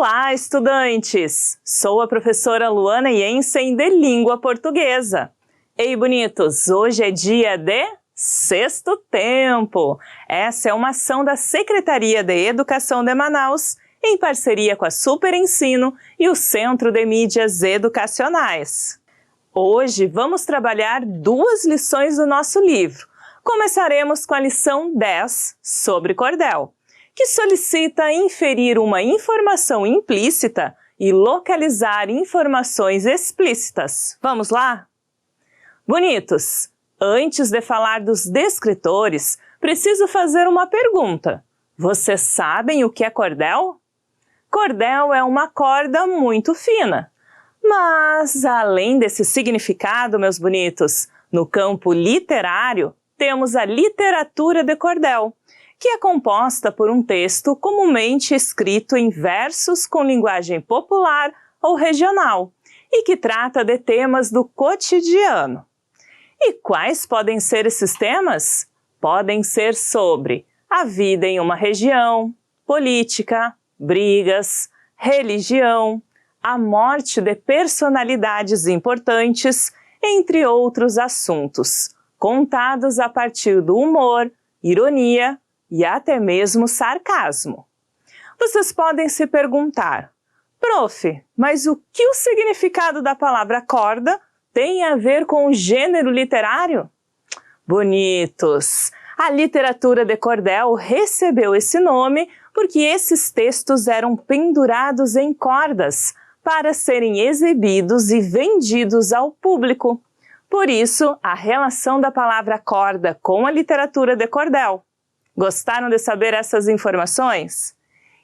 Olá, estudantes! Sou a professora Luana Jensen de Língua Portuguesa. Ei, bonitos! Hoje é dia de Sexto Tempo. Essa é uma ação da Secretaria de Educação de Manaus, em parceria com a Super Ensino e o Centro de Mídias Educacionais. Hoje vamos trabalhar duas lições do nosso livro. Começaremos com a lição 10 sobre cordel, que solicita inferir uma informação implícita e localizar informações explícitas. Vamos lá? Bonitos, antes de falar dos descritores, preciso fazer uma pergunta. Vocês sabem o que é cordel? Cordel é uma corda muito fina. Mas, além desse significado, meus bonitos, no campo literário, temos a literatura de cordel, que é composta por um texto comumente escrito em versos com linguagem popular ou regional e que trata de temas do cotidiano. E quais podem ser esses temas? Podem ser sobre a vida em uma região, política, brigas, religião, a morte de personalidades importantes, entre outros assuntos, contados a partir do humor, ironia e até mesmo sarcasmo. Vocês podem se perguntar, prof, mas o que o significado da palavra corda tem a ver com o gênero literário? Bonitos! A literatura de cordel recebeu esse nome porque esses textos eram pendurados em cordas para serem exibidos e vendidos ao público. Por isso, a relação da palavra corda com a literatura de cordel. Gostaram de saber essas informações?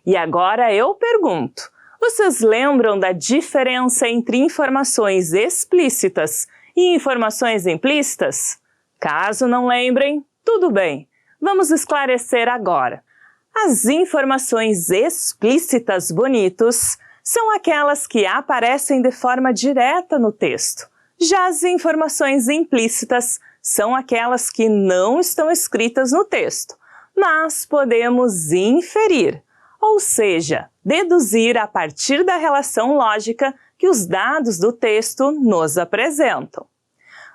E agora eu pergunto, vocês lembram da diferença entre informações explícitas e informações implícitas? Caso não lembrem, tudo bem, vamos esclarecer agora. As informações explícitas, bonitos, são aquelas que aparecem de forma direta no texto. Já as informações implícitas são aquelas que não estão escritas no texto, mas podemos inferir, ou seja, deduzir a partir da relação lógica que os dados do texto nos apresentam.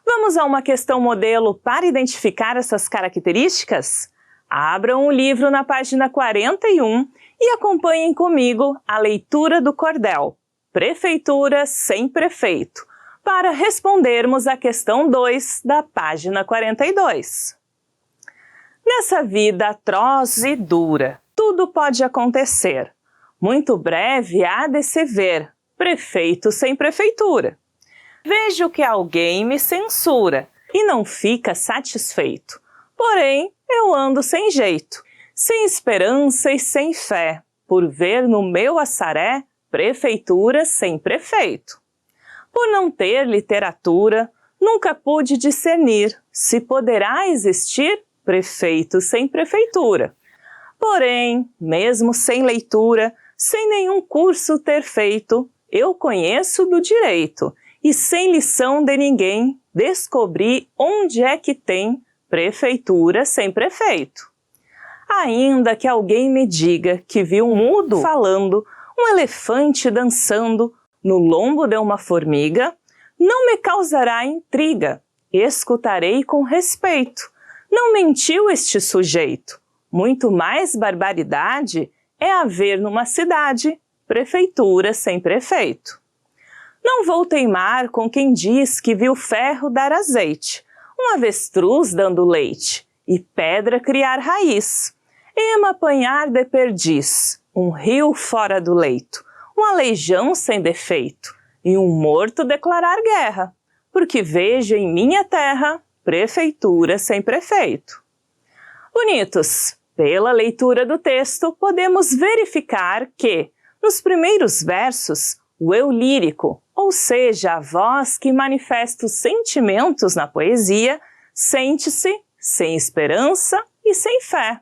Vamos a uma questão modelo para identificar essas características? Abram o livro na página 41 e acompanhem comigo a leitura do cordel, Prefeitura sem prefeito, para respondermos a questão 2 da página 42. Nessa vida atroz e dura, tudo pode acontecer. Muito breve há de se ver, prefeito sem prefeitura. Vejo que alguém me censura e não fica satisfeito. Porém, eu ando sem jeito, sem esperança e sem fé, por ver no meu assaré prefeitura sem prefeito. Por não ter literatura, nunca pude discernir se poderá existir prefeito sem prefeitura. Porém, mesmo sem leitura, sem nenhum curso ter feito, eu conheço do direito e sem lição de ninguém descobri onde é que tem prefeitura sem prefeito. Ainda que alguém me diga que viu um mudo falando, um elefante dançando no lombo de uma formiga, não me causará intriga, escutarei com respeito. Não mentiu este sujeito. Muito mais barbaridade é haver numa cidade prefeitura sem prefeito. Não vou teimar com quem diz que viu ferro dar azeite, um avestruz dando leite e pedra criar raiz, ema apanhar de perdiz, um rio fora do leito, um aleijão sem defeito e um morto declarar guerra, porque vejo em minha terra prefeitura sem prefeito. Bonitos, pela leitura do texto podemos verificar que, nos primeiros versos, o eu lírico, ou seja, a voz que manifesta os sentimentos na poesia, sente-se sem esperança e sem fé,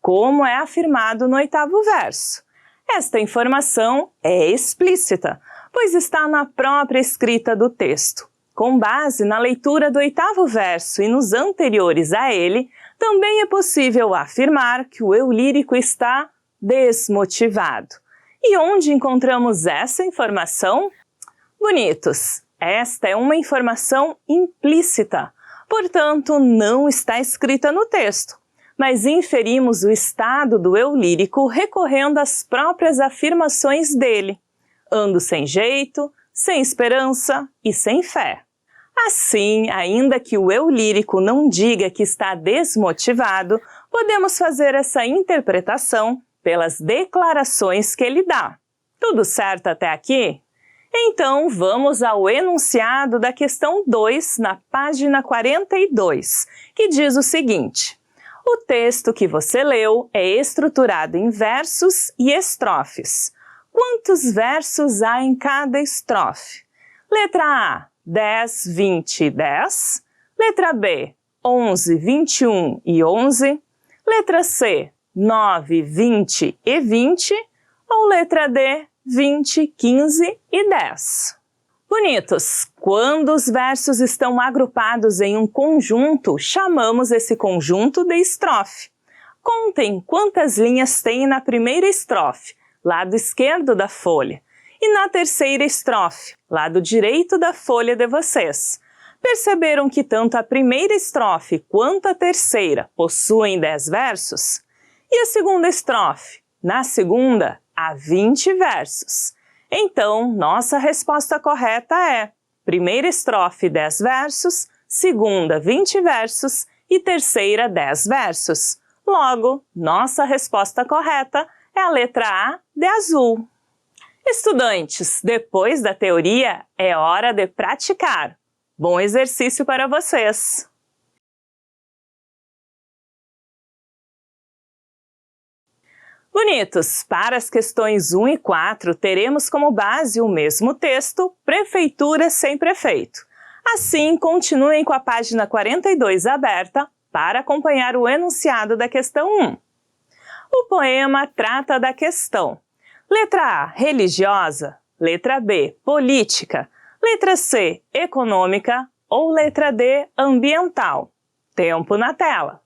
como é afirmado no 8º verso. Esta informação é explícita, pois está na própria escrita do texto. Com base na leitura do 8º verso e nos anteriores a ele, também é possível afirmar que o eu lírico está desmotivado E onde encontramos essa informação? Bonitos, esta é uma informação implícita, portanto não está escrita no texto, mas inferimos o estado do eu lírico recorrendo às próprias afirmações dele. Ando sem jeito, sem esperança e sem fé. Assim, ainda que o eu lírico não diga que está desmotivado, podemos fazer essa interpretação pelas declarações que ele dá. Tudo certo até aqui? Então, vamos ao enunciado da questão 2, na página 42, que diz o seguinte: o texto que você leu é estruturado em versos e estrofes. Quantos versos há em cada estrofe? Letra A, 10, 20 e 10. Letra B, 11, 21 e 11. Letra C, 9, 20 e 20. Ou letra D, 20, 15 e 10. Bonitos, quando os versos estão agrupados em um conjunto, chamamos esse conjunto de estrofe. Contem quantas linhas tem na primeira estrofe, lado esquerdo da folha, e na terceira estrofe, lado direito da folha de vocês. Perceberam que tanto a primeira estrofe quanto a terceira possuem 10 versos? E a segunda estrofe? Na segunda, há 20 versos. Então, nossa resposta correta é: primeira estrofe 10 versos, segunda 20 versos e terceira 10 versos. Logo, nossa resposta correta é a letra A de azul. Estudantes, depois da teoria, é hora de praticar. Bom exercício para vocês! Bonitos, para as questões 1 e 4, teremos como base o mesmo texto, Prefeitura sem prefeito. Assim, continuem com a página 42 aberta para acompanhar o enunciado da questão 1. O poema trata da questão: letra A, religiosa, letra B, política, letra C, econômica ou letra D, ambiental. Tempo na tela.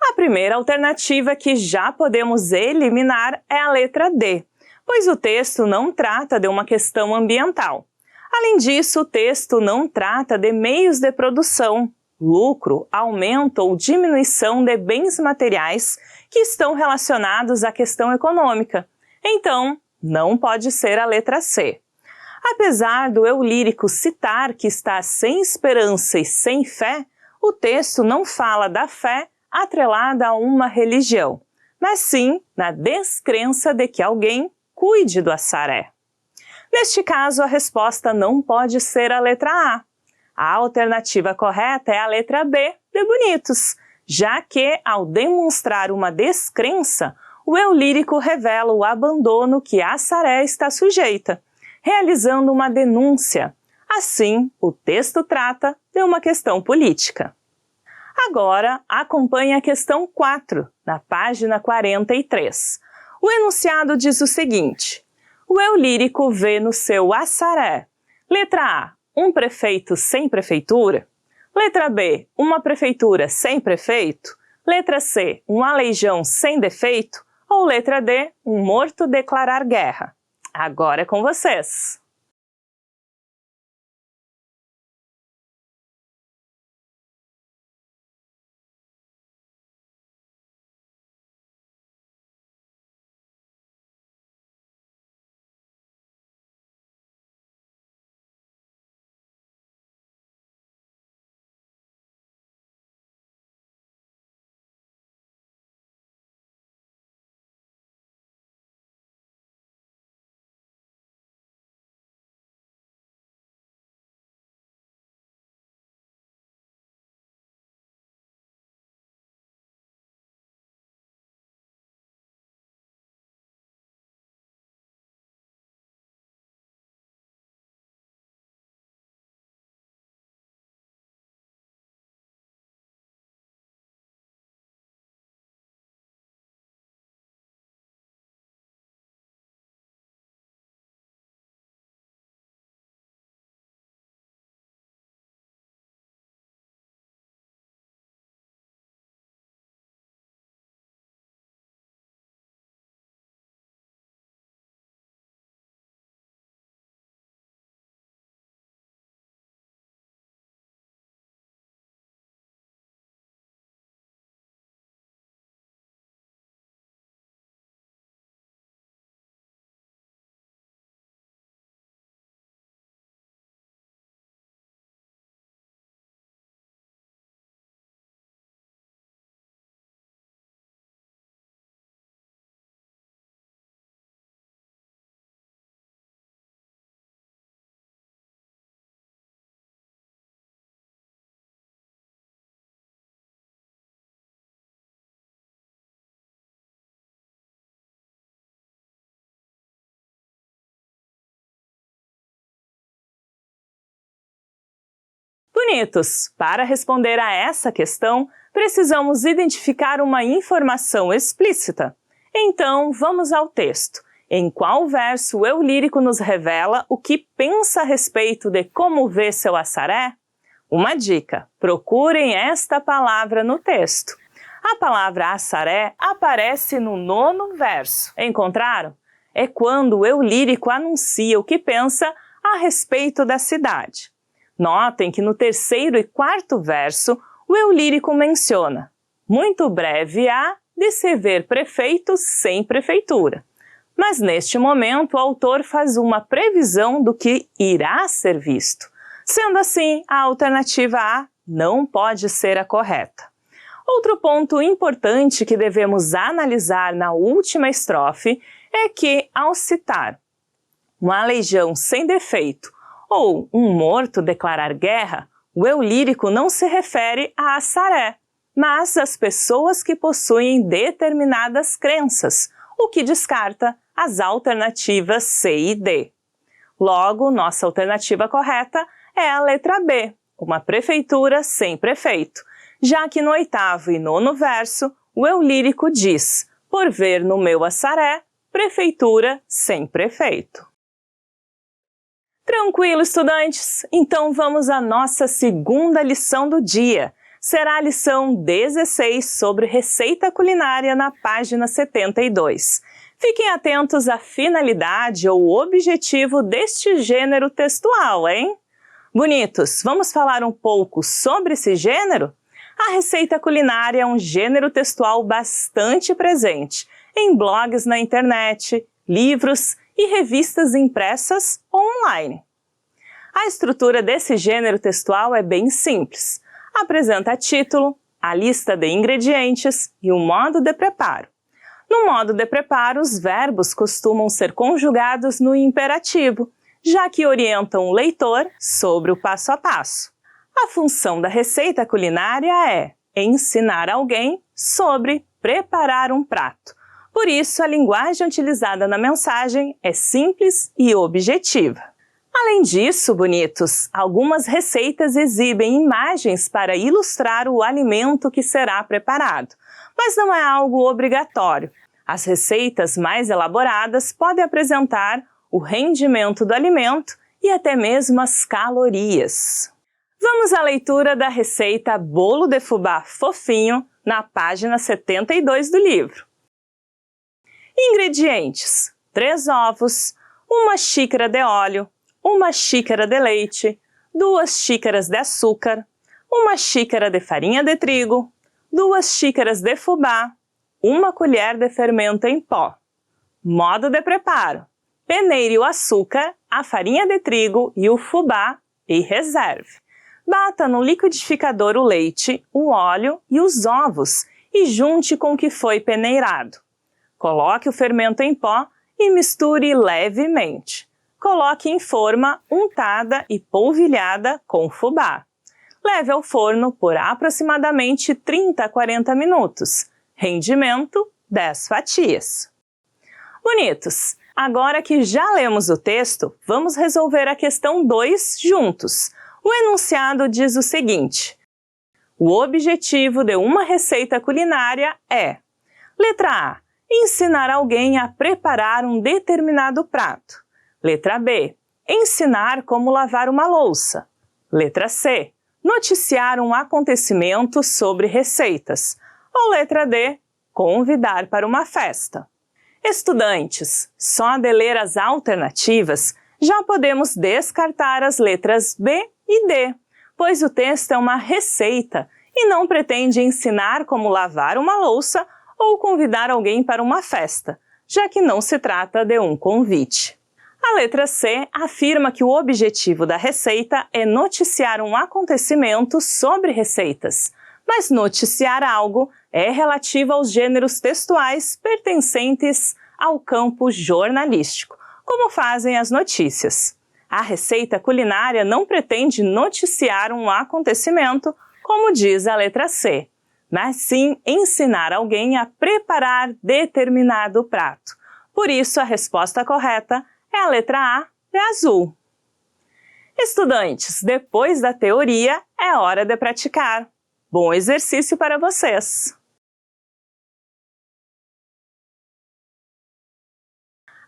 A primeira alternativa que já podemos eliminar é a letra D, pois o texto não trata de uma questão ambiental. Além disso, o texto não trata de meios de produção, lucro, aumento ou diminuição de bens materiais que estão relacionados à questão econômica. Então, não pode ser a letra C. Apesar do eu lírico citar que está sem esperança e sem fé, o texto não fala da fé atrelada a uma religião. mas sim na descrença de que alguém cuide do assaré. Neste caso, a resposta não pode ser a letra A. A alternativa correta é a letra B, de Bonitos, já que, ao demonstrar uma descrença, o eu lírico revela o abandono que a Saré está sujeita, realizando uma denúncia. Assim, o texto trata de uma questão política. Agora, acompanhe a questão 4, na página 43. O enunciado diz o seguinte: o eu lírico vê no seu assaré, letra A, um prefeito sem prefeitura, letra B, uma prefeitura sem prefeito, letra C, um aleijão sem defeito, ou letra D, um morto declarar guerra. Agora é com vocês. Bonitos! Para responder a essa questão, precisamos identificar uma informação explícita. Então, vamos ao texto. Em qual verso o eu lírico nos revela o que pensa a respeito de como vê seu assaré? Uma dica: procurem esta palavra no texto. A palavra assaré aparece no 9º verso. Encontraram? É quando o eu lírico anuncia o que pensa a respeito da cidade. Notem que no 3º e 4º verso, o eu lírico menciona: muito breve há de se ver prefeito sem prefeitura. Mas neste momento o autor faz uma previsão do que irá ser visto. Sendo assim, a alternativa A não pode ser a correta. Outro ponto importante que devemos analisar na última estrofe é que, ao citar uma legião sem defeito ou um morto declarar guerra, o eu lírico não se refere a Assaré, mas às pessoas que possuem determinadas crenças, o que descarta as alternativas C e D. Logo, nossa alternativa correta é a letra B, uma prefeitura sem prefeito, já que no 8º e 9º verso, o eu lírico diz: por ver no meu assaré, prefeitura sem prefeito. Tranquilo, estudantes? Então vamos à nossa segunda lição do dia. Será a lição 16 sobre receita culinária na página 72. Fiquem atentos à finalidade ou objetivo deste gênero textual, hein? Bonitos, vamos falar um pouco sobre esse gênero? A receita culinária é um gênero textual bastante presente em blogs na internet, livros e revistas impressas ou online. A estrutura desse gênero textual é bem simples. Apresenta título, a lista de ingredientes e o modo de preparo. No modo de preparo, os verbos costumam ser conjugados no imperativo, já que orientam o leitor sobre o passo a passo. A função da receita culinária é ensinar alguém sobre preparar um prato. Por isso, a linguagem utilizada na mensagem é simples e objetiva. Além disso, bonitos, algumas receitas exibem imagens para ilustrar o alimento que será preparado, mas não é algo obrigatório. As receitas mais elaboradas podem apresentar o rendimento do alimento e até mesmo as calorias. Vamos à leitura da receita bolo de fubá fofinho na página 72 do livro. Ingredientes: 3 ovos, 1 xícara de óleo, 1 xícara de leite, 2 xícaras de açúcar, 1 xícara de farinha de trigo, 2 xícaras de fubá, 1 colher de fermento em pó. Modo de preparo: peneire o açúcar, a farinha de trigo e o fubá e reserve. Bata no liquidificador o leite, o óleo e os ovos e junte com o que foi peneirado. Coloque o fermento em pó e misture levemente. Coloque em forma untada e polvilhada com fubá. Leve ao forno por aproximadamente 30 a 40 minutos. Rendimento: 10 fatias. Bonitos! Agora que já lemos o texto, vamos resolver a questão 2 juntos. O enunciado diz o seguinte: o objetivo de uma receita culinária é: letra A, ensinar alguém a preparar um determinado prato. Letra B, ensinar como lavar uma louça. Letra C, noticiar um acontecimento sobre receitas. Ou letra D, convidar para uma festa. Estudantes, só de ler as alternativas, já podemos descartar as letras B e D, pois o texto é uma receita e não pretende ensinar como lavar uma louça ou convidar alguém para uma festa, já que não se trata de um convite. A letra C afirma que o objetivo da receita é noticiar um acontecimento sobre receitas, mas noticiar algo é relativo aos gêneros textuais pertencentes ao campo jornalístico, como fazem as notícias. A receita culinária não pretende noticiar um acontecimento, como diz a letra C, mas sim ensinar alguém a preparar determinado prato. Por isso, a resposta correta é a letra A, de azul. Estudantes, depois da teoria, é hora de praticar. Bom exercício para vocês!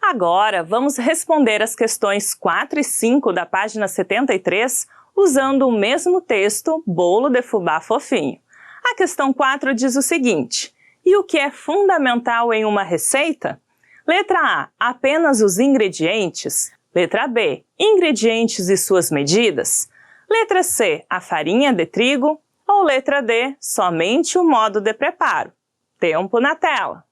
Agora, vamos responder as questões 4 e 5 da página 73 usando o mesmo texto, bolo de fubá fofinho. A questão 4 diz o seguinte: e o que é fundamental em uma receita? Letra A, apenas os ingredientes. Letra B, ingredientes e suas medidas. Letra C, a farinha de trigo. Ou letra D, somente o modo de preparo. Tempo na tela.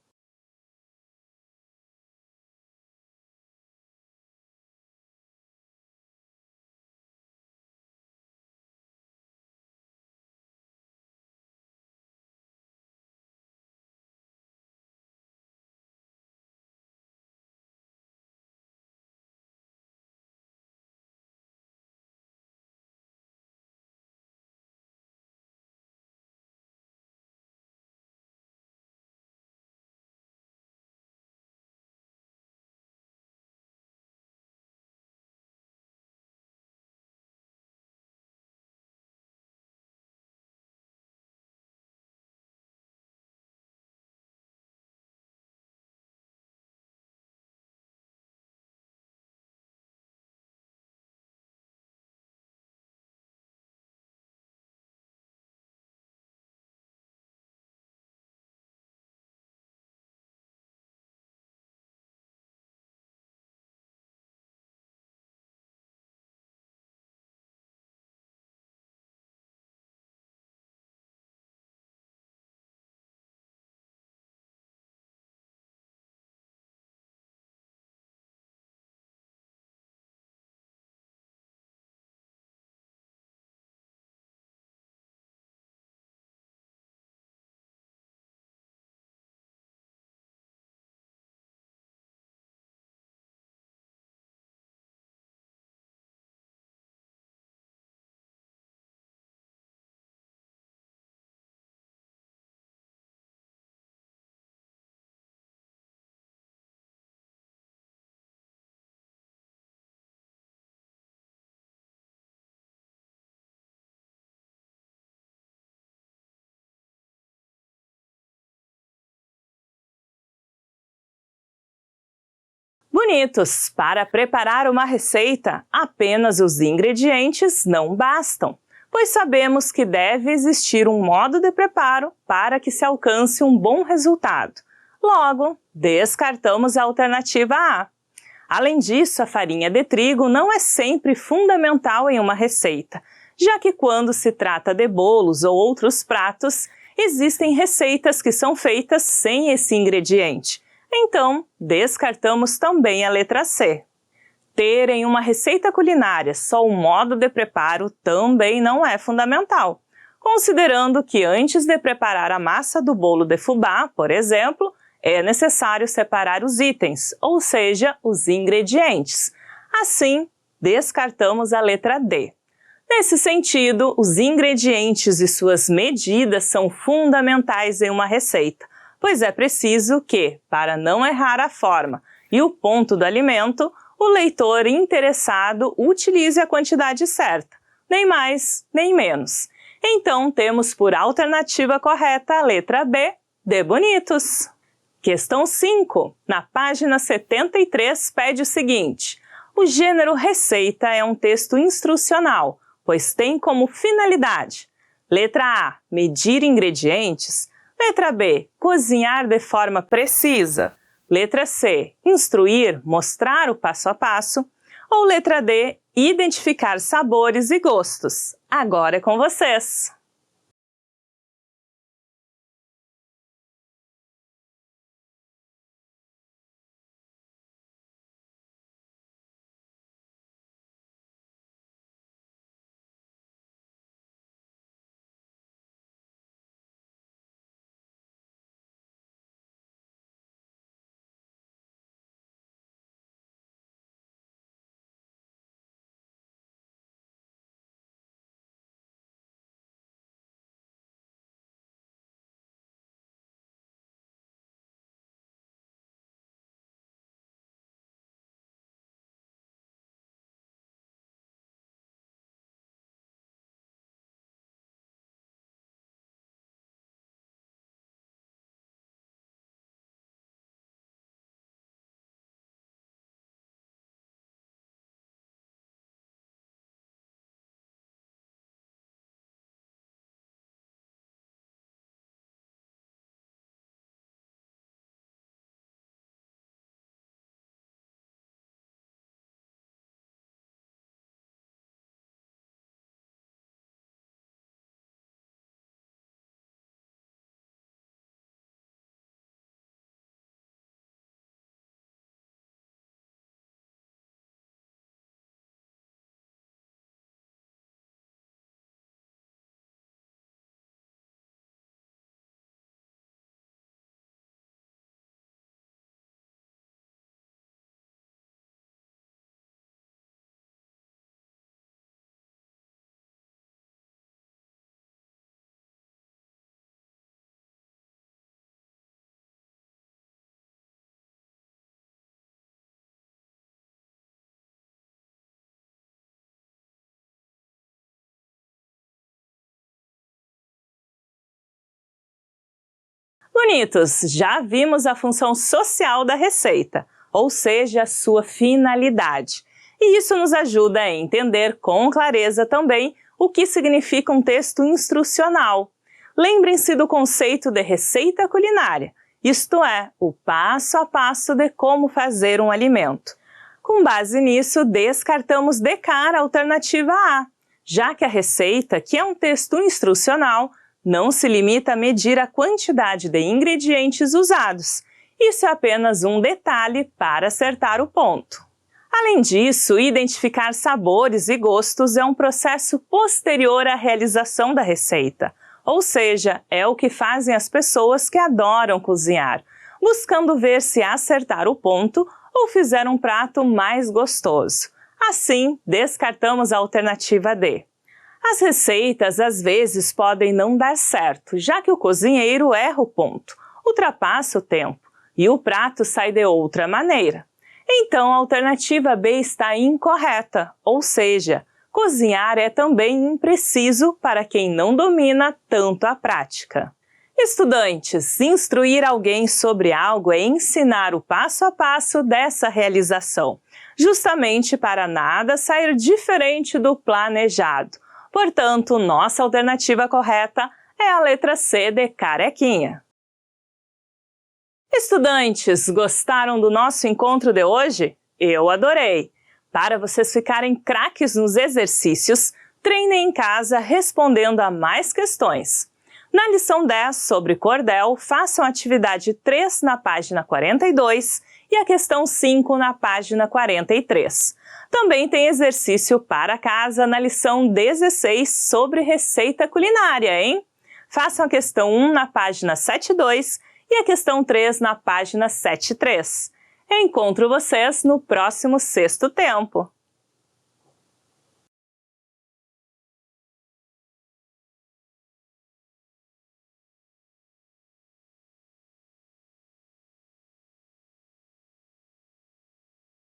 Bonitos, para preparar uma receita, apenas os ingredientes não bastam, pois sabemos que deve existir um modo de preparo para que se alcance um bom resultado. Logo, descartamos a alternativa A. Além disso, a farinha de trigo não é sempre fundamental em uma receita, já que quando se trata de bolos ou outros pratos, existem receitas que são feitas sem esse ingrediente. Então, descartamos também a letra C. Ter em uma receita culinária só um modo de preparo também não é fundamental, considerando que antes de preparar a massa do bolo de fubá, por exemplo, é necessário separar os itens, ou seja, os ingredientes. Assim, descartamos a letra D. Nesse sentido, os ingredientes e suas medidas são fundamentais em uma receita, pois é preciso que, para não errar a forma e o ponto do alimento, o leitor interessado utilize a quantidade certa, nem mais, nem menos. Então, temos por alternativa correta a letra B, de bonitos. Questão 5, na página 73, pede o seguinte: o gênero receita é um texto instrucional, pois tem como finalidade: letra A, medir ingredientes; letra B, cozinhar de forma precisa; letra C, instruir, mostrar o passo a passo; ou letra D, identificar sabores e gostos. Agora é com vocês! Bonitos, já vimos a função social da receita, ou seja, a sua finalidade. E isso nos ajuda a entender com clareza também o que significa um texto instrucional. Lembrem-se do conceito de receita culinária, isto é, o passo a passo de como fazer um alimento. Com base nisso, descartamos de cara a alternativa A, já que a receita, que é um texto instrucional, não se limita a medir a quantidade de ingredientes usados. Isso é apenas um detalhe para acertar o ponto. Além disso, identificar sabores e gostos é um processo posterior à realização da receita, ou seja, é o que fazem as pessoas que adoram cozinhar, buscando ver se acertar o ponto ou fizer um prato mais gostoso. Assim, descartamos a alternativa D. As receitas às vezes podem não dar certo, já que o cozinheiro erra o ponto, ultrapassa o tempo e o prato sai de outra maneira. Então a alternativa B está incorreta, ou seja, cozinhar é também impreciso para quem não domina tanto a prática. Estudantes, instruir alguém sobre algo é ensinar o passo a passo dessa realização, justamente para nada sair diferente do planejado. Portanto, nossa alternativa correta é a letra C de carequinha. Estudantes, gostaram do nosso encontro de hoje? Eu adorei! Para vocês ficarem craques nos exercícios, treinem em casa respondendo a mais questões. Na lição 10 sobre cordel, façam a atividade 3 na página 42 e a questão 5 na página 43. Também tem exercício para casa na lição 16 sobre receita culinária, hein? Façam a questão 1 na página 72 e a questão 3 na página 73. Eu encontro vocês no próximo Sexto Tempo.